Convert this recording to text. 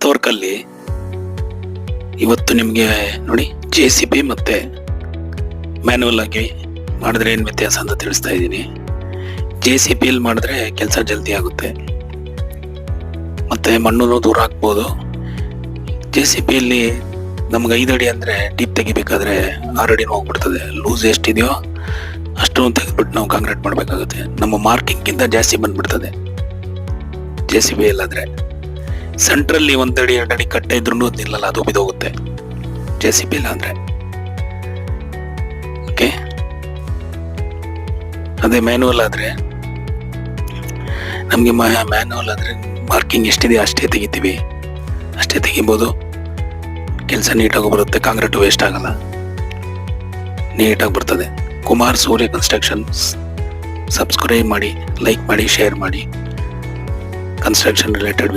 Earth ವರ್ಕಲ್ಲಿ ಇವತ್ತು ನಿಮಗೆ ನೋಡಿ JCB ಮತ್ತು ಮ್ಯಾನ್ಯುವಲ್ ಆಗಿ ಮಾಡಿದ್ರೆ ಏನು ವ್ಯತ್ಯಾಸ ಅಂತ ತಿಳಿಸ್ತಾ ಇದ್ದೀನಿ. JCBಯಲ್ಲಿ ಮಾಡಿದ್ರೆ ಕೆಲಸ ಜಲ್ದಿ ಆಗುತ್ತೆ ಮತ್ತು ಮಣ್ಣು ದೂರ ಹಾಕ್ಬೋದು. JCBಯಲ್ಲಿ ನಮ್ಗೆ 5 ಅಡಿ ಅಂದರೆ ಡೀಪ್ ತೆಗಿಬೇಕಾದ್ರೆ 6 ಅಡಿನೂ ಹೋಗ್ಬಿಡ್ತದೆ. ಲೂಸ್ ಎಷ್ಟಿದೆಯೋ ಅಷ್ಟನ್ನು ತೆಗೆದ್ಬಿಟ್ಟು ನಾವು ಕಾಂಕ್ರೀಟ್ ಮಾಡಬೇಕಾಗುತ್ತೆ. ನಮ್ಮ ಮಾರ್ಕಿಂಗ್ಗಿಂತ ಜಾಸ್ತಿ ಬಂದ್ಬಿಡ್ತದೆ JCB ಅಲ್ಲಾದರೆ. ಸೆಂಟ್ರಲ್ಲಿ 1 ಅಡಿ 2 ಅಡಿ ಕಟ್ಟೆ ಇದ್ರೂ ನಿಲ್ಲಲ್ಲ, ಅದು ಬಿದ್ದೋಗುತ್ತೆ JCB ಇಲ್ಲ ಅಂದರೆ. ಓಕೆ, ಅದೇ ಮ್ಯಾನ್ಯುವಲ್ ಆದರೆ ನಮಗೆ ಮ್ಯಾನ್ಯುವಲ್ ಆದರೆ ಮಾರ್ಕಿಂಗ್ ಎಷ್ಟಿದೆ ಅಷ್ಟೇ ತೆಗಿತೀವಿ, ಅಷ್ಟೇ ತೆಗಿಬೋದು. ಕೆಲಸ ನೀಟಾಗಿ ಬರುತ್ತೆ, ಕಾಂಕ್ರೀಟು ವೇಸ್ಟ್ ಆಗಲ್ಲ, ನೀಟಾಗಿ ಬರ್ತದೆ. ಕುಮಾರ್ ಸೂರ್ಯ ಕನ್ಸ್ಟ್ರಕ್ಷನ್ಸ್ ಸಬ್ಸ್ಕ್ರೈಬ್ ಮಾಡಿ, ಲೈಕ್ ಮಾಡಿ, ಶೇರ್ ಮಾಡಿ. Construction related